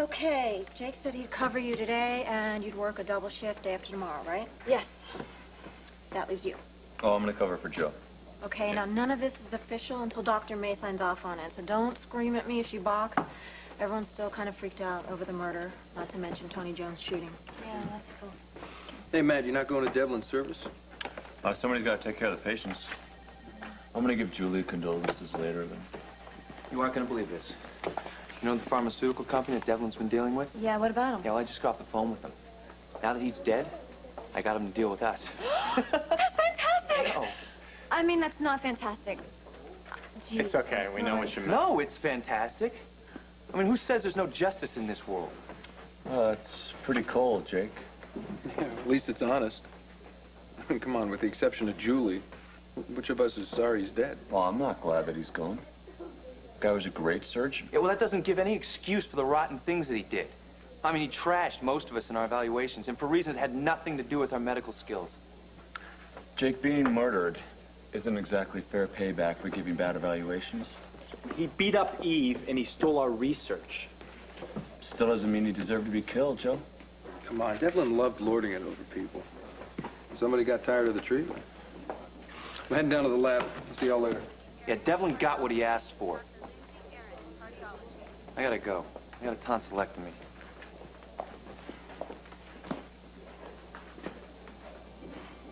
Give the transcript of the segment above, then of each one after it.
Okay, Jake said he'd cover you today, and you'd work a double shift day after tomorrow, right? Yes. That leaves you. Oh, I'm gonna cover for Joe. Okay, now none of this is official until Dr. May signs off on it, so don't scream at me if she balks. Everyone's still kind of freaked out over the murder, not to mention Tony Jones' shooting. Yeah, that's cool. Hey, Matt, you're not going to Devlin's service? Somebody's got to take care of the patients. I'm gonna give Julie condolences later, then. You aren't gonna believe this. You know the pharmaceutical company that Devlin's been dealing with? Yeah, what about him? Yeah, well, I just got off the phone with them. Now that he's dead, I got him to deal with us. That's fantastic! Oh. I mean, that's not fantastic. Jeez, It's okay. We know what you meant. No, it's fantastic. I mean, who says there's no justice in this world? It's pretty cold, Jake. Yeah, at least it's honest. I mean, come on, with the exception of Julie, which of us is sorry he's dead? Well, I'm not glad that he's gone. The guy was a great surgeon. Yeah, well, that doesn't give any excuse for the rotten things that he did. I mean, he trashed most of us in our evaluations, and for reasons that had nothing to do with our medical skills. Jake, being murdered isn't exactly fair payback for giving bad evaluations. He beat up Eve, and he stole our research. Still doesn't mean he deserved to be killed, Joe. Come on, Devlin loved lording it over people. Somebody got tired of the treatment. I'm heading down to the lab. See y'all later. Yeah, Devlin got what he asked for. I gotta go. I got a tonsillectomy.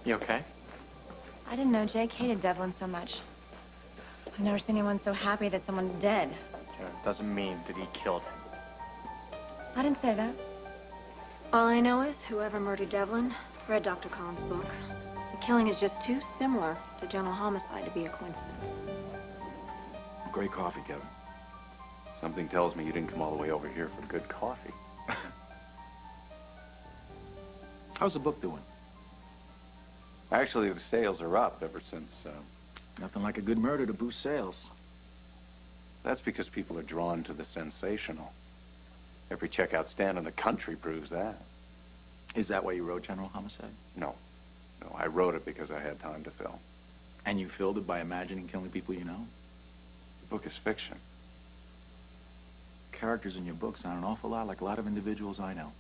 You okay? I didn't know Jake hated Devlin so much. I've never seen anyone so happy that someone's dead. Yeah, it doesn't mean that he killed him. I didn't say that. All I know is whoever murdered Devlin read Dr. Collins' book. The killing is just too similar to general homicide to be a coincidence. Great coffee, Kevin. Something tells me you didn't come all the way over here for good coffee. How's the book doing? Actually, the sales are up ever since... Nothing like a good murder to boost sales. That's because people are drawn to the sensational. Every checkout stand in the country proves that. Is that why you wrote General Homicide? No. No, I wrote it because I had time to fill. And you filled it by imagining killing people you know? The book is fiction. Characters in your book sound an awful lot like a lot of individuals I know.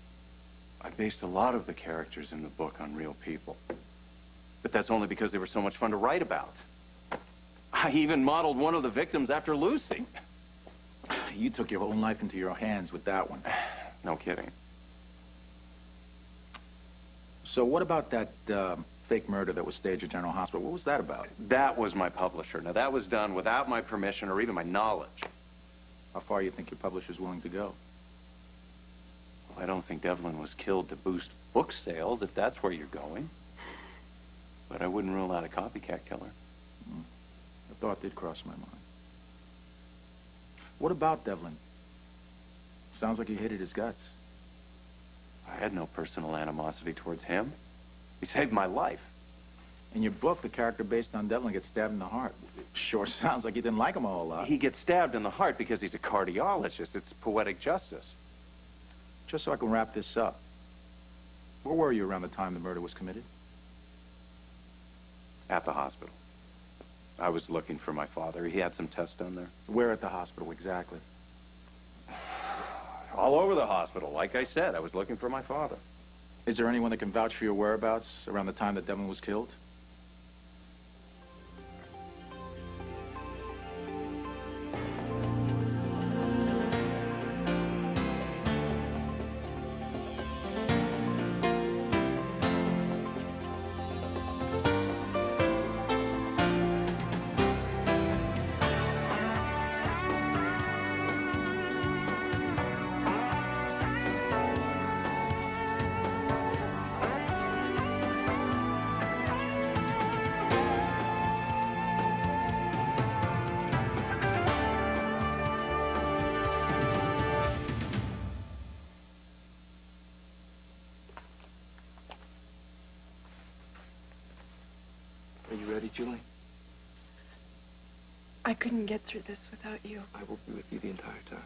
I based a lot of the characters in the book on real people. But that's only because they were so much fun to write about. I even modeled one of the victims after Lucy. You took your own life into your hands with that one. No kidding. So what about that fake murder that was staged at General Hospital? What was that about? That was my publisher. Now, that was done without my permission or even my knowledge. How far do you think your publisher's willing to go? Well, I don't think Devlin was killed to boost book sales, if that's where you're going. But I wouldn't rule out a copycat killer. A thought did cross my mind. What about Devlin? Sounds like he hated his guts. I had no personal animosity towards him. He saved my life. In your book, the character based on Devlin gets stabbed in the heart. Sure sounds like you didn't like him a whole lot. He gets stabbed in the heart because he's a cardiologist. It's poetic justice. Just so I can wrap this up, where were you around the time the murder was committed? At the hospital. I was looking for my father. He had some tests done there. Where at the hospital, exactly? All over the hospital. Like I said, I was looking for my father. Is there anyone that can vouch for your whereabouts around the time that Devlin was killed? Are you ready, Julie? I couldn't get through this without you. I will be with you the entire time.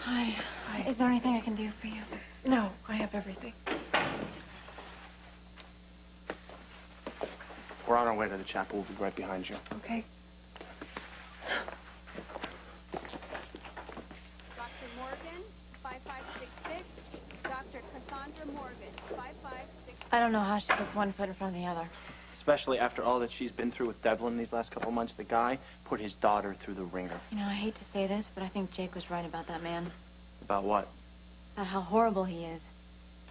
Hi. Hi. Is there anything I can do for you? No, I have everything. We're on our way. way to the chapel. We'll be right behind you. Okay. Dr. Morgan, 5566. Dr. Cassandra Morgan, 5566. I don't know how she puts one foot in front of the other. Especially after all that she's been through with Devlin these last couple months. The guy put his daughter through the ringer. You know, I hate to say this, but I think Jake was right about that man. About what? About how horrible he is.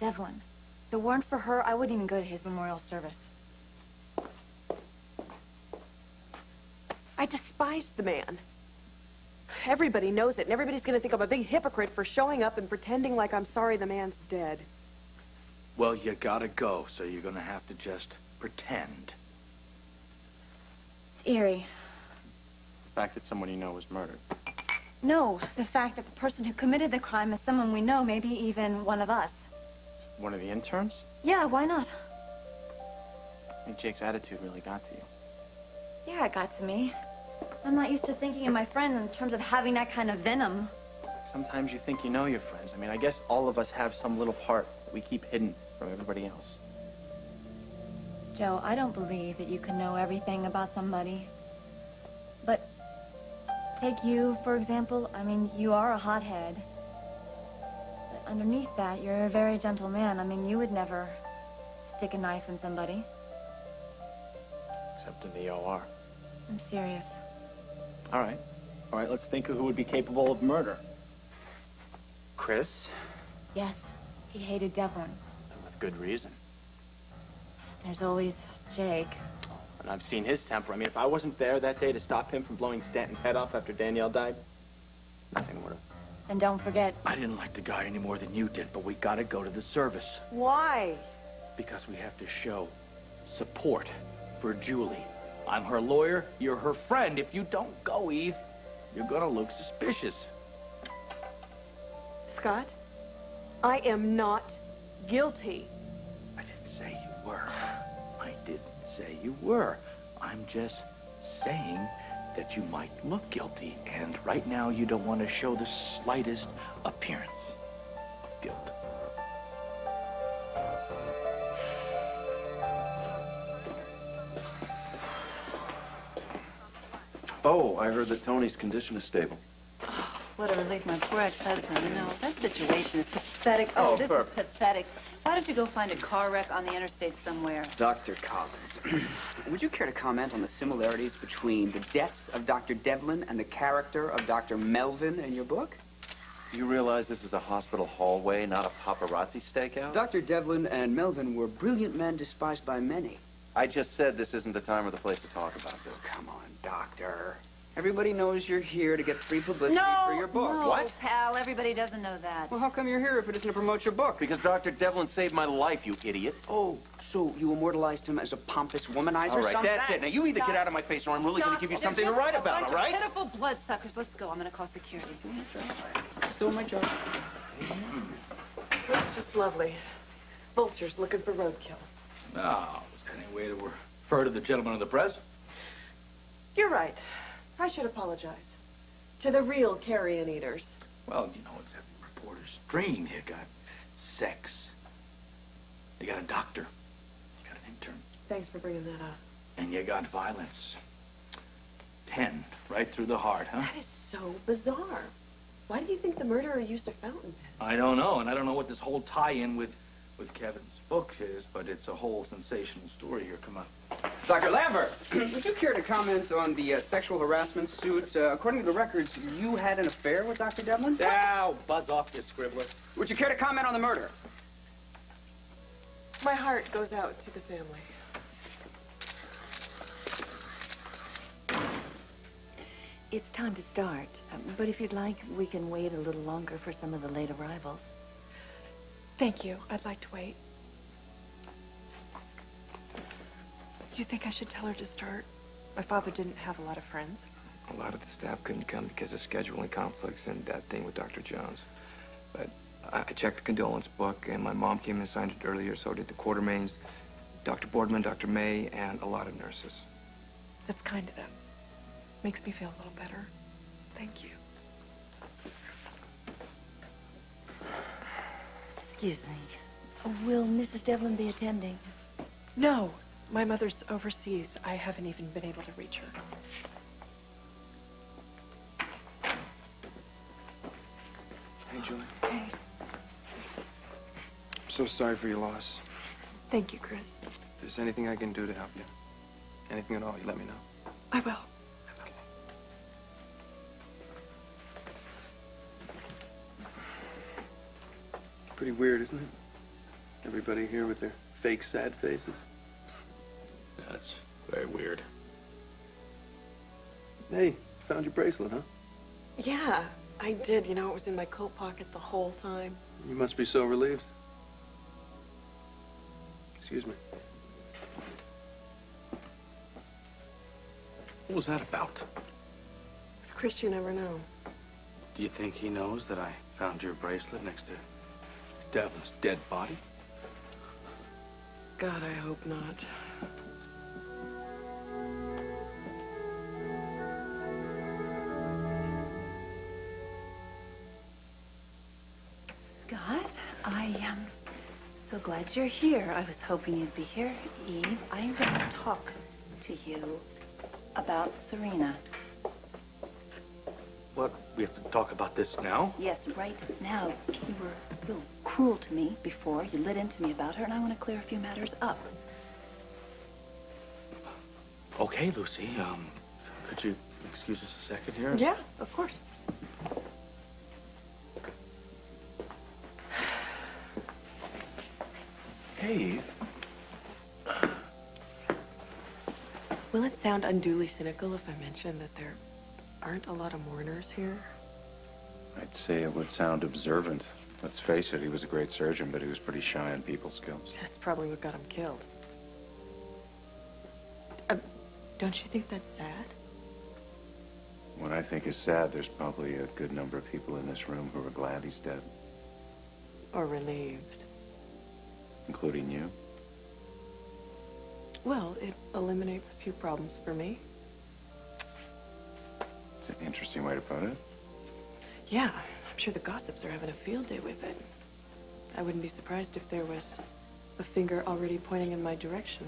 Devlin. If it weren't for her, I wouldn't even go to his memorial service. I despise the man. Everybody knows it, and everybody's going to think I'm a big hypocrite for showing up and pretending like I'm sorry the man's dead. Well, you gotta go, so you're gonna have to just pretend. It's eerie. The fact that someone you know was murdered. No, the fact that the person who committed the crime is someone we know, maybe even one of us. One of the interns? Yeah, why not? I think Jake's attitude really got to you. Yeah, it got to me. I'm not used to thinking of my friends in terms of having that kind of venom. Sometimes you think you know your friends. I mean, I guess all of us have some little part that we keep hidden from everybody else. Joe, I don't believe that you can know everything about somebody. But take you, for example. I mean, you are a hothead. But underneath that, you're a very gentle man. I mean, you would never stick a knife in somebody. Except in the OR. I'm serious. All right. All right, let's think of who would be capable of murder. Chris? Yes, he hated Devlin. And with good reason. There's always Jake. And I've seen his temper. I mean, if I wasn't there that day to stop him from blowing Stanton's head off after Danielle died, nothing would have. And don't forget... I didn't like the guy any more than you did, but we gotta go to the service. Why? Because we have to show support for Julie. I'm her lawyer, you're her friend. If you don't go, Eve, you're gonna look suspicious. Scott, I am not guilty. I didn't say you were. I didn't say you were. I'm just saying that you might look guilty, and right now you don't want to show the slightest appearance of guilt. Oh, I heard that Tony's condition is stable. Oh, what a relief, my poor ex-husband. You know, that situation is pathetic. Oh, this is pathetic. Why don't you go find a car wreck on the interstate somewhere? Dr. Collins, would you care to comment on the similarities between the deaths of Dr. Devlin and the character of Dr. Melvin in your book? Do you realize this is a hospital hallway, not a paparazzi stakeout? Dr. Devlin and Melvin were brilliant men despised by many. I just said this isn't the time or the place to talk about this. Come on, Doctor. Everybody knows you're here to get free publicity for your book. No, What? pal, everybody doesn't know that. Well, how come you're here if it isn't to promote your book? Because Dr. Devlin saved my life, you idiot. Oh, so you immortalized him as a pompous womanizer? All right, that's it. Now, you either get out of my face or I'm really going to give you something to write about, all right? Pitiful bloodsuckers. Let's go. I'm going to call security. Still my job. That's just lovely. Vultures looking for roadkill. No, is there any way to refer to the gentleman of the press? You're right. I should apologize. To the real carrion eaters. Well, you know, it's every reporter's dream. You got sex. You got a doctor. You got an intern. Thanks for bringing that up. And you got violence. 10, right through the heart, huh? That is so bizarre. Why do you think the murderer used a fountain pen? I don't know, and I don't know what this whole tie-in with Kevin's book is, but it's a whole sensational story here. Come on. Dr. Lambert, would you care to comment on the sexual harassment suit? According to the records, you had an affair with Dr. Devlin? Now, buzz off, you scribbler. Would you care to comment on the murder? My heart goes out to the family. It's time to start. But if you'd like, we can wait a little longer for some of the late arrivals. Thank you. I'd like to wait. You think I should tell her to start? My father didn't have a lot of friends. A lot of the staff couldn't come because of scheduling conflicts and that thing with Dr. Jones. But I checked the condolence book, and my mom came and signed it earlier, so did the Quartermains, Dr. Boardman, Dr. May, and a lot of nurses. That's kind of them. Makes me feel a little better. Thank you. Excuse me. Will Mrs. Devlin be attending? No. My mother's overseas. I haven't even been able to reach her. Hey, Julie. Hey. I'm so sorry for your loss. Thank you, Chris. If there's anything I can do to help you, anything at all, you let me know. I will. Pretty weird, isn't it? Everybody here with their fake sad faces. That's very weird. Hey, found your bracelet, huh? Yeah, I did. You know, it was in my coat pocket the whole time. You must be so relieved. Excuse me. What was that about? Chris, you never know. Do you think he knows that I found your bracelet next to Devlin's dead body? God, I hope not. Scott, I am so glad you're here. I was hoping you'd be here. Eve, I want to talk to you about Serena. What? We have to talk about this now? Yes, right now. You were a little cruel to me before. You lit into me about her, and I want to clear a few matters up. Okay, Lucy. Could you excuse us a second here? Yeah, of course. Hey, Eve. Will it sound unduly cynical if I mention that there aren't a lot of mourners here? I'd say it would sound observant. Let's face it, he was a great surgeon, but he was pretty shy on people skills. That's probably what got him killed. Don't you think that's sad? What I think is sad, there's probably a good number of people in this room who are glad he's dead. Or relieved? Including you? Well, it eliminates a few problems for me. It's an interesting way to put it. Yeah, I'm sure the gossips are having a field day with it. I wouldn't be surprised if there was a finger already pointing in my direction.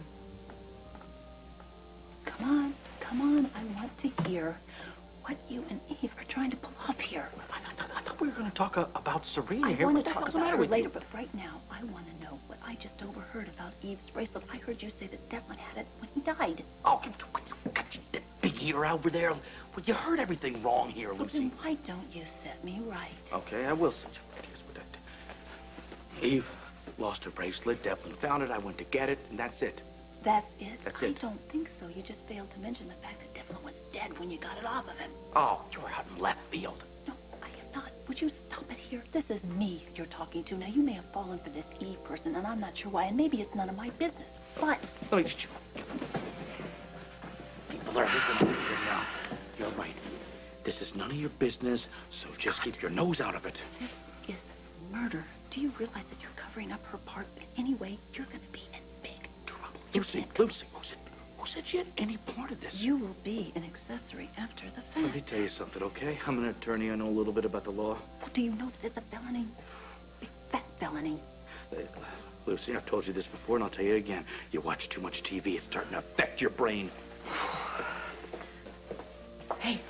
Come on, I want to hear what you and Eve are trying to pull off here. I thought we were going to talk about Serena here. I want What to the talk hell's the about matter her with later, you? but right now, I want to know what I just overheard about Eve's bracelet. I heard you say that Devlin had it when he died. Oh, got that big ear over there. Well, you heard everything wrong here, Well, Lucy. then why don't you set me right? Okay, I will set you right. Here's what I did. Eve lost her bracelet. Devlin found it. I went to get it, and that's it. That's it? That's I it. don't think so. You just failed to mention the fact that Devlin was dead when you got it off of him. Oh, you're out in left field. No, I am not. Would you stop it here? This is me you're talking to. Now, you may have fallen for this Eve person, and I'm not sure why, and maybe it's none of my business, but... Let me just... People are looking over here now. You're right. This is none of your business, so just keep your nose out of it. This is murder. Do you realize that you're covering up her part? In any way, you're going to be in big trouble. Lucy, who said she had any part of this? You will be an accessory after the fact. Let me tell you something, okay? I'm an attorney. I know a little bit about the law. Well, do you know that it's a felony? Big fat felony. Lucy, I've told you this before, and I'll tell you again. You watch too much TV. It's starting to affect your brain. Hey,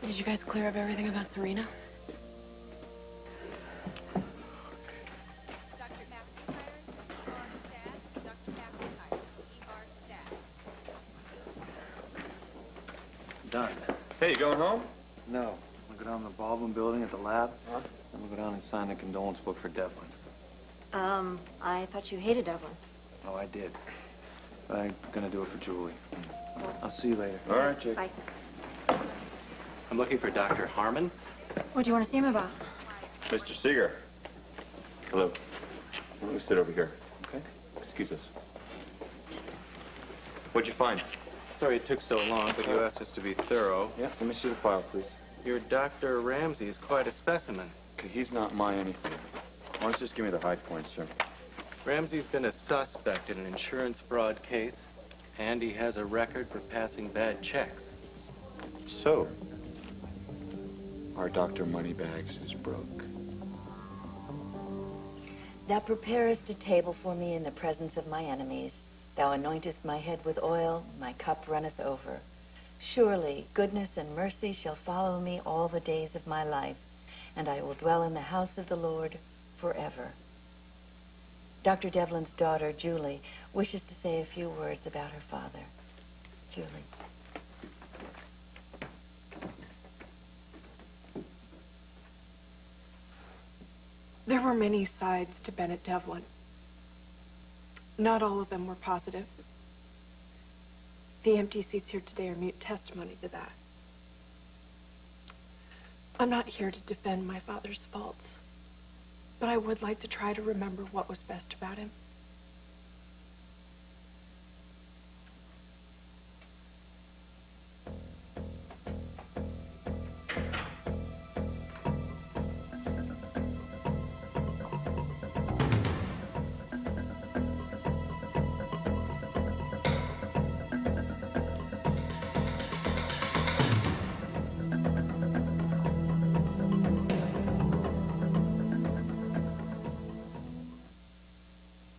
did you guys clear up everything about Serena? Done. Hey, you going home? No. We'll go down to the Baldwin building at the lab. Huh? Then we'll go down and sign the condolence book for Devlin. I thought you hated Devlin. Oh, I did. But I'm gonna do it for Julie. I'll see you later. All right, Jake. Bye. I'm looking for Dr. Harmon. What do you want to see him about? Mr. Seeger. Hello. Why don't we sit over here? Okay. Excuse us. What'd you find? Sorry it took so long, but you asked us to be thorough. Yeah, let me see the file, please. Your Dr. Ramsey is quite a specimen. Okay, he's not my anything. Why don't you just give me the high points, sir? Ramsey's been a suspect in an insurance fraud case, and he has a record for passing bad checks. So, our Dr. Moneybags is broke. Thou preparest a table for me in the presence of my enemies. Thou anointest my head with oil, my cup runneth over. Surely goodness and mercy shall follow me all the days of my life, and I will dwell in the house of the Lord forever. Dr. Devlin's daughter, Julie, wishes to say a few words about her father. Julie. There were many sides to Bennett Devlin. Not all of them were positive. The empty seats here today are mute testimony to that. I'm not here to defend my father's faults, but I would like to try to remember what was best about him.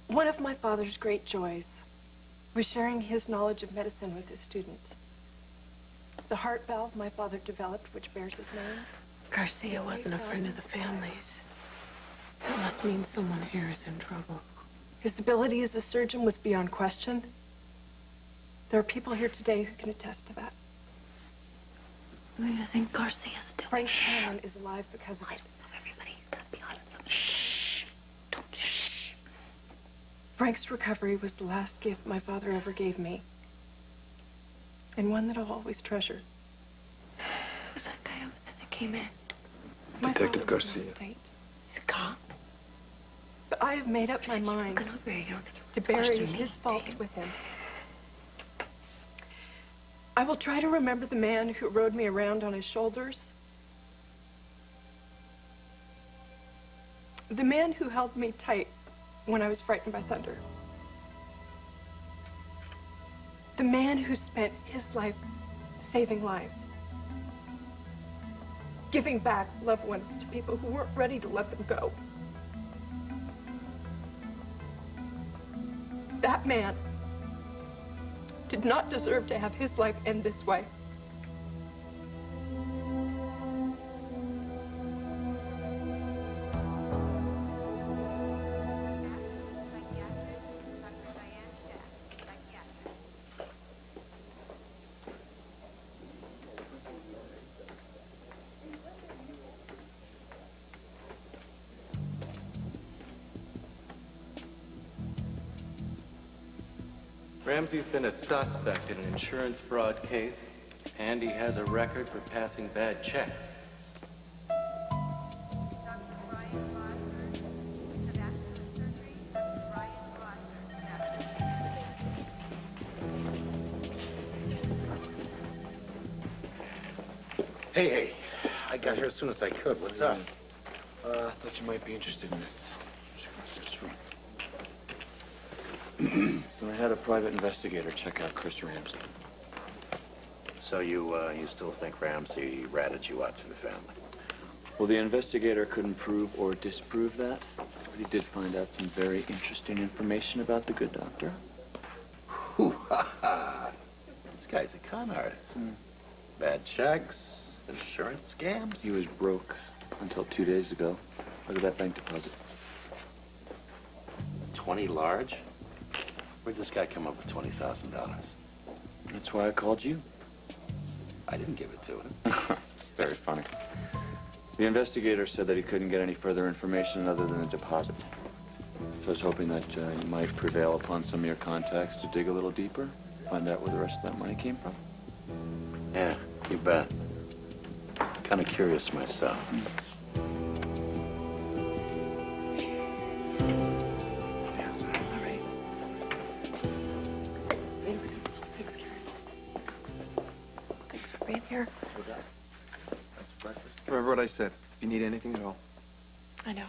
One of my father's great joys was sharing his knowledge of medicine with his students. The heart valve my father developed, which bears his name. Garcia wasn't a friend of the family's. That must mean someone here is in trouble. His ability as a surgeon was beyond question. There are people here today who can attest to that. I mean, I think Garcia's still... Frank Hanlon is alive because of it. Everybody's gotta be honest. Frank's recovery was the last gift my father ever gave me. And one that I'll always treasure. Who's that guy over there that came in? Detective Garcia. He's a cop? But I have made up my mind to bury his faults with him. I will try to remember the man who rode me around on his shoulders. The man who held me tight when I was frightened by thunder. The man who spent his life saving lives. Giving back loved ones to people who weren't ready to let them go. That man did not deserve to have his life end this way. Ramsey's been a suspect in an insurance fraud case, and he has a record for passing bad checks. Hey, I got here as soon as I could. What's up? Thought you might be interested in this. So I had a private investigator check out Chris Ramsey. So you still think Ramsey ratted you out to the family? Well, the investigator couldn't prove or disprove that, but he did find out some very interesting information about the good doctor. Hoo-ha-ha. This guy's a con artist. Bad checks, insurance scams. He was broke until 2 days ago. Look at that bank deposit. 20 large? Where'd this guy come up with $20,000? That's why I called you. I didn't give it to him. Very funny. The investigator said that he couldn't get any further information other than the deposit. So I was hoping that you might prevail upon some of your contacts to dig a little deeper, find out where the rest of that money came from. Yeah, you bet. Kind of curious myself. Here. Remember what I said. If you need anything at all. I know.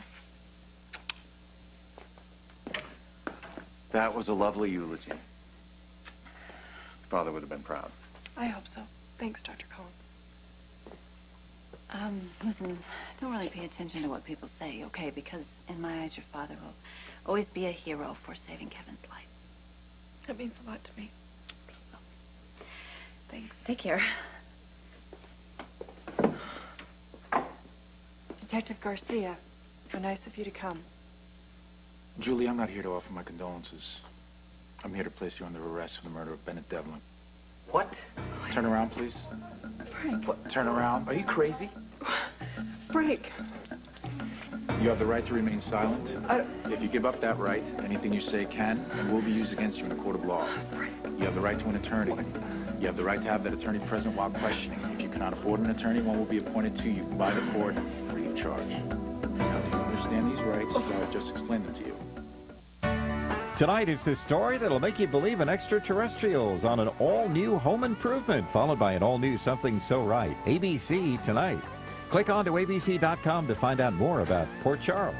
That was a lovely eulogy. Father would have been proud. I hope so. Thanks, Dr. Cohen. Listen, don't really pay attention to what people say, okay? Because in my eyes, your father will always be a hero for saving Kevin's life. That means a lot to me. Thanks. Take care. Detective Garcia, how nice of you to come. Julie, I'm not here to offer my condolences. I'm here to place you under arrest for the murder of Bennett Devlin. What? Turn around, please. Frank. What? Turn around. Are you crazy? Frank. You have the right to remain silent. If you give up that right, anything you say can and will be used against you in a court of law. You have the right to an attorney. You have the right to have that attorney present while questioning. If you cannot afford an attorney, one will be appointed to you by the court free of charge. Now, do you understand these rights as I just explained them to you? Tonight is the story that'll make you believe in extraterrestrials on an all-new Home Improvement, followed by an all-new Something So Right. ABC tonight. Click on to abc.com to find out more about Port Charles.